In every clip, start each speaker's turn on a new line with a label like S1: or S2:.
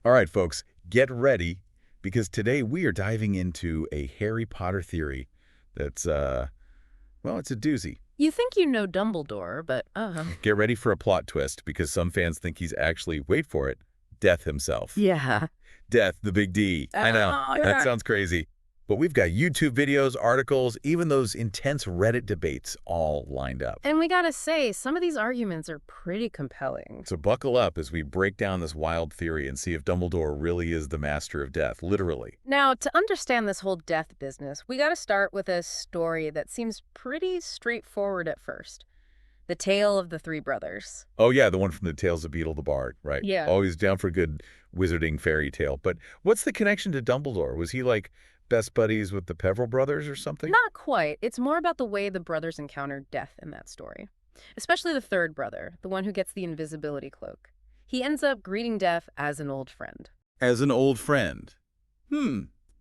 S1: All right, folks, get ready because today we are diving into a Harry Potter theory that's, well, it's a doozy.
S2: You think you know Dumbledore, but,
S1: Get ready for a plot twist because some fans think he's actually, wait for it, Death himself.
S2: Yeah.
S1: Death, the big D. I know, that sounds crazy. But we've got YouTube videos, articles, even those intense Reddit debates all lined up.
S2: And we gotta say, some of these arguments are pretty compelling.
S1: So buckle up as we break down this wild theory and see if Dumbledore really is the master of death, literally.
S2: Now, to understand this whole death business, we gotta start with a story that seems pretty straightforward at first. The tale of the three brothers.
S1: Oh, yeah, the one from the Tales of Beedle the Bard, right?
S2: Yeah.
S1: Always down for a good wizarding fairy tale. But what's the connection to Dumbledore? Was he, like, best buddies with the Peveril brothers or something?
S2: Not quite. It's more about the way the brothers encountered death in that story. Especially the third brother, the one who gets the invisibility cloak. He ends up greeting death as an old friend.
S1: As an old friend.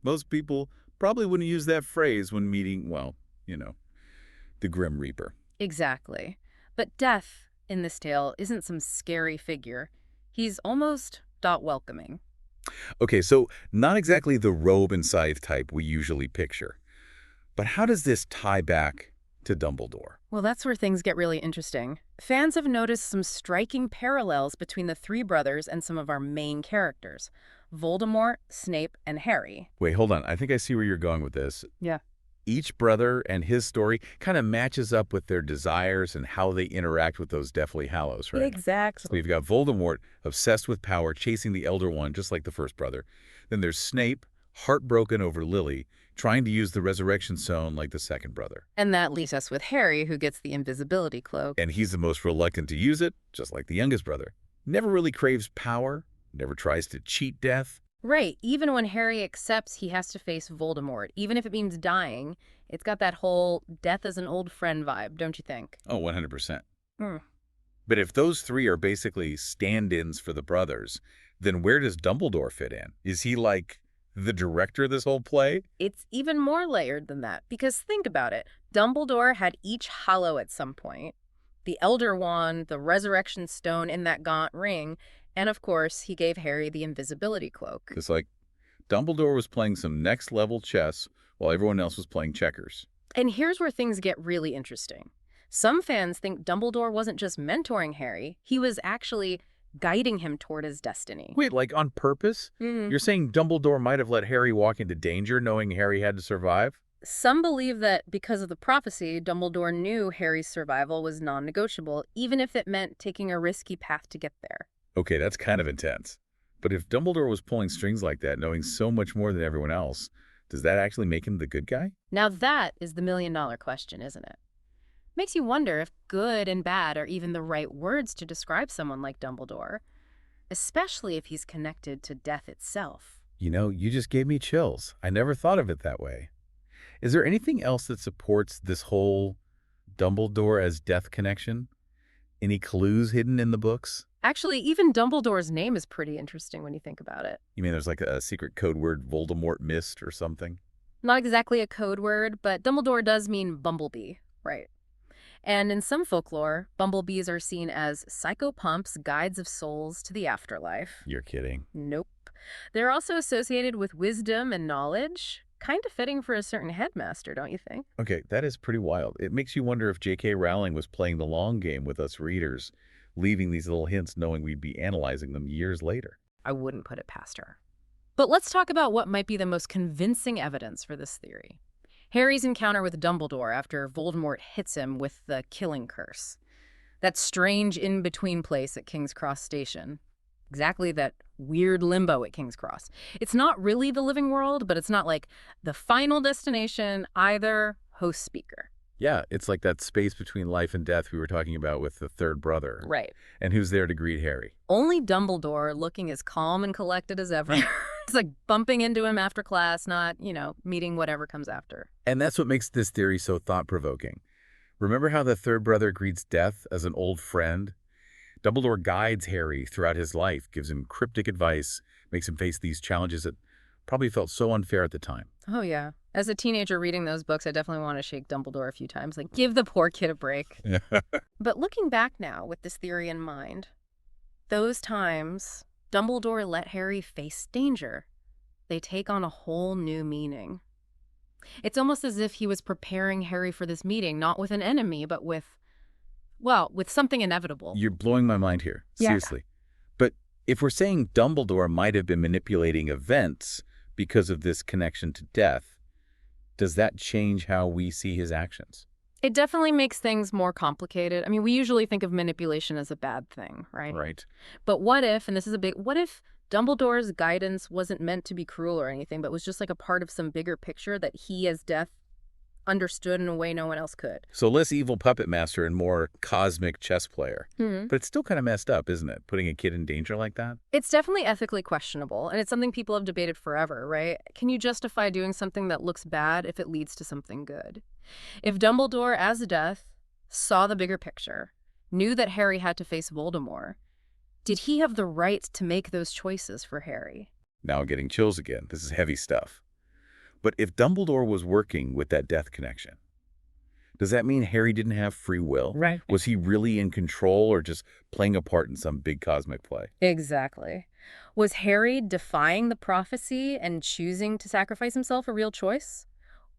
S1: Most people probably wouldn't use that phrase when meeting, well, the Grim Reaper.
S2: Exactly. But death, in this tale, isn't some scary figure. He's almost welcoming.
S1: Okay, so not exactly the robe and scythe type we usually picture. But how does this tie back to Dumbledore?
S2: Well, that's where things get really interesting. Fans have noticed some striking parallels between the three brothers and some of our main characters. Voldemort, Snape, and Harry.
S1: Wait, hold on. I think I see where you're going with this.
S2: Yeah.
S1: Each brother and his story kind of matches up with their desires and how they interact with those Deathly Hallows, right? So
S2: Exactly.
S1: you've got Voldemort, obsessed with power, chasing the Elder One, just like the first brother. Then there's Snape, heartbroken over Lily, trying to use the Resurrection Stone like the second brother.
S2: And that leaves us with Harry, who gets the invisibility cloak.
S1: And he's the most reluctant to use it, just like the youngest brother. Never really craves power, never tries to cheat death.
S2: Right. Even when Harry accepts he has to face Voldemort, even if it means dying, it's got that whole death as an old friend vibe, don't you think?
S1: Oh, 100%.
S2: Hmm.
S1: But if those three are basically stand-ins for the brothers, then where does Dumbledore fit in? Is he like the director of this whole play?
S2: It's even more layered than that, because think about it. Dumbledore had each Hallow at some point. The Elder Wand, the Resurrection Stone in that gaunt ring, and of course, he gave Harry the invisibility cloak.
S1: It's like Dumbledore was playing some next-level chess while everyone else was playing checkers.
S2: And here's where things get really interesting. Some fans think Dumbledore wasn't just mentoring Harry, he was actually guiding him toward his destiny.
S1: Wait, like on purpose?
S2: Mhm.
S1: You're saying Dumbledore might have let Harry walk into danger knowing Harry had to survive?
S2: Some believe that because of the prophecy, Dumbledore knew Harry's survival was non-negotiable, even if it meant taking a risky path to get there.
S1: Okay, that's kind of intense. But if Dumbledore was pulling strings like that, knowing so much more than everyone else, does that actually make him the good guy?
S2: Now that is the million-dollar question, isn't it? Makes you wonder if good and bad are even the right words to describe someone like Dumbledore, especially if he's connected to death itself.
S1: You just gave me chills. I never thought of it that way. Is there anything else that supports this whole Dumbledore as death connection? Any clues hidden in the books?
S2: Actually, even Dumbledore's name is pretty interesting when you think about it.
S1: You mean there's like a secret code word Voldemort missed or something?
S2: Not exactly a code word, but Dumbledore does mean bumblebee, right? And in some folklore, bumblebees are seen as psychopumps, guides of souls to the afterlife.
S1: You're kidding.
S2: Nope. They're also associated with wisdom and knowledge. Kind of fitting for a certain headmaster, don't you think?
S1: Okay, that is pretty wild. It makes you wonder if J.K. Rowling was playing the long game with us readers, leaving these little hints knowing we'd be analyzing them years later.
S2: I wouldn't put it past her. But let's talk about what might be the most convincing evidence for this theory. Harry's encounter with Dumbledore after Voldemort hits him with the killing curse. That strange in-between place at King's Cross Station. Exactly that weird limbo at King's Cross. It's not really the living world, but it's not like the final destination either. Host speaker.
S1: Yeah, it's like that space between life and death we were talking about with the third brother.
S2: Right.
S1: And who's there to greet Harry?
S2: Only Dumbledore looking as calm and collected as ever. It's like bumping into him after class, not, meeting whatever comes after.
S1: And that's what makes this theory so thought-provoking. Remember how the third brother greets death as an old friend? Dumbledore guides Harry throughout his life, gives him cryptic advice, makes him face these challenges that probably felt so unfair at the time.
S2: Oh, yeah. As a teenager reading those books, I definitely want to shake Dumbledore a few times. Like, give the poor kid a break. But looking back now with this theory in mind, those times Dumbledore let Harry face danger. They take on a whole new meaning. It's almost as if he was preparing Harry for this meeting, not with an enemy, but with something inevitable.
S1: You're blowing my mind here,
S2: Yeah.
S1: seriously. But if we're saying Dumbledore might have been manipulating events because of this connection to death, does that change how we see his actions?
S2: It definitely makes things more complicated. I mean, we usually think of manipulation as a bad thing, right?
S1: Right.
S2: But what if, and this is a big, what if Dumbledore's guidance wasn't meant to be cruel or anything, but was just like a part of some bigger picture that he as Death understood in a way no one else could?
S1: So less evil puppet master and more cosmic chess player.
S2: Hmm.
S1: But it's still kind of messed up, isn't it? Putting a kid in danger like that?
S2: It's definitely ethically questionable, and it's something people have debated forever, right? Can you justify doing something that looks bad if it leads to something good? If Dumbledore, as Death, saw the bigger picture, knew that Harry had to face Voldemort, did he have the right to make those choices for Harry?
S1: Now getting chills again. This is heavy stuff. But if Dumbledore was working with that death connection, does that mean Harry didn't have free will?
S2: Right.
S1: Was he really in control or just playing a part in some big cosmic play?
S2: Exactly. Was Harry defying the prophecy and choosing to sacrifice himself a real choice?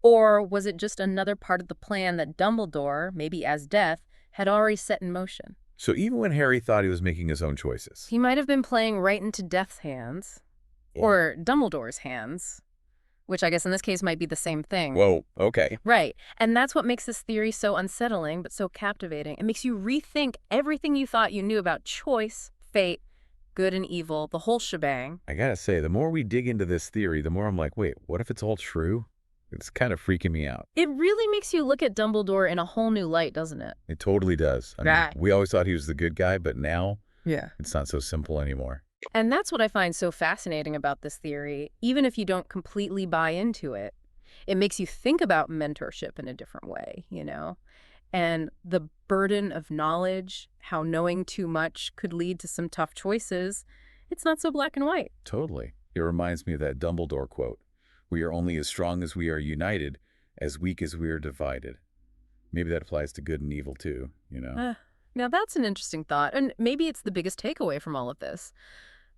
S2: Or was it just another part of the plan that Dumbledore, maybe as Death, had already set in motion?
S1: So even when Harry thought he was making his own choices.
S2: He might have been playing right into Death's hands, or Dumbledore's hands, which I guess in this case might be the same thing.
S1: Whoa, okay.
S2: Right. And that's what makes this theory so unsettling, but so captivating. It makes you rethink everything you thought you knew about choice, fate, good and evil, the whole shebang.
S1: I gotta say, the more we dig into this theory, the more I'm like, wait, what if it's all true? It's kind of freaking me out.
S2: It really makes you look at Dumbledore in a whole new light, doesn't it?
S1: It totally does. I mean,
S2: Right.
S1: we always thought he was the good guy, but now
S2: Yeah.
S1: it's not so simple anymore.
S2: And that's what I find so fascinating about this theory. Even if you don't completely buy into it, it makes you think about mentorship in a different way, you know? And the burden of knowledge, how knowing too much could lead to some tough choices, it's not so black and white.
S1: Totally. It reminds me of that Dumbledore quote. We are only as strong as we are united, as weak as we are divided. Maybe that applies to good and evil too, you know?
S2: Now that's an interesting thought, and maybe it's the biggest takeaway from all of this.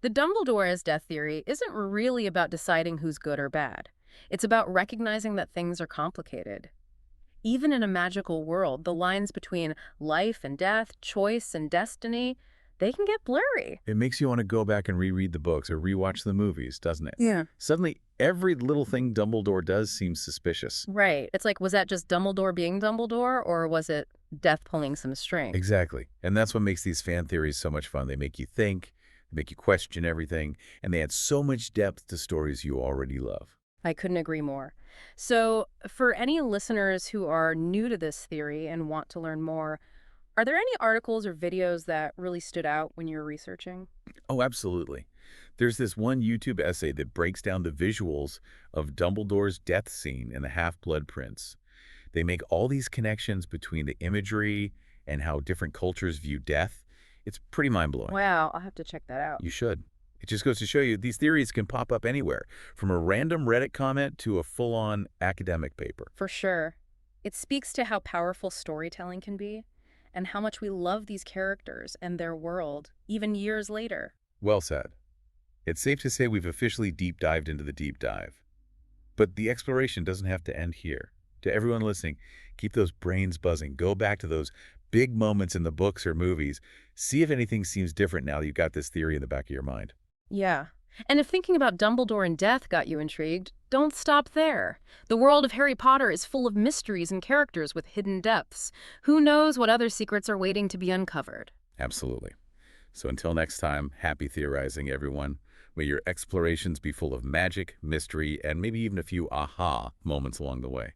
S2: The Dumbledore as Death theory isn't really about deciding who's good or bad. It's about recognizing that things are complicated. Even in a magical world, the lines between life and death, choice and destiny, they can get blurry.
S1: It makes you want to go back and reread the books or rewatch the movies, doesn't it?
S2: Yeah.
S1: Suddenly, every little thing Dumbledore does seems suspicious.
S2: Right. It's like, was that just Dumbledore being Dumbledore, or was it Death pulling some strings?
S1: Exactly. And that's what makes these fan theories so much fun. They make you think, they make you question everything, and they add so much depth to stories you already love.
S2: I couldn't agree more. So, for any listeners who are new to this theory and want to learn more, are there any articles or videos that really stood out when you were researching?
S1: Oh, absolutely. There's this one YouTube essay that breaks down the visuals of Dumbledore's death scene in The Half-Blood Prince. They make all these connections between the imagery and how different cultures view death. It's pretty mind-blowing.
S2: Wow, I'll have to check that out.
S1: You should. It just goes to show you these theories can pop up anywhere, from a random Reddit comment to a full-on academic paper.
S2: For sure. It speaks to how powerful storytelling can be and how much we love these characters and their world, even years later.
S1: Well said. It's safe to say we've officially deep dived into the deep dive. But the exploration doesn't have to end here. To everyone listening, keep those brains buzzing. Go back to those big moments in the books or movies. See if anything seems different now that you've got this theory in the back of your mind.
S2: Yeah. And if thinking about Dumbledore and death got you intrigued, don't stop there. The world of Harry Potter is full of mysteries and characters with hidden depths. Who knows what other secrets are waiting to be uncovered?
S1: Absolutely. So until next time, happy theorizing, everyone. May your explorations be full of magic, mystery, and maybe even a few aha moments along the way.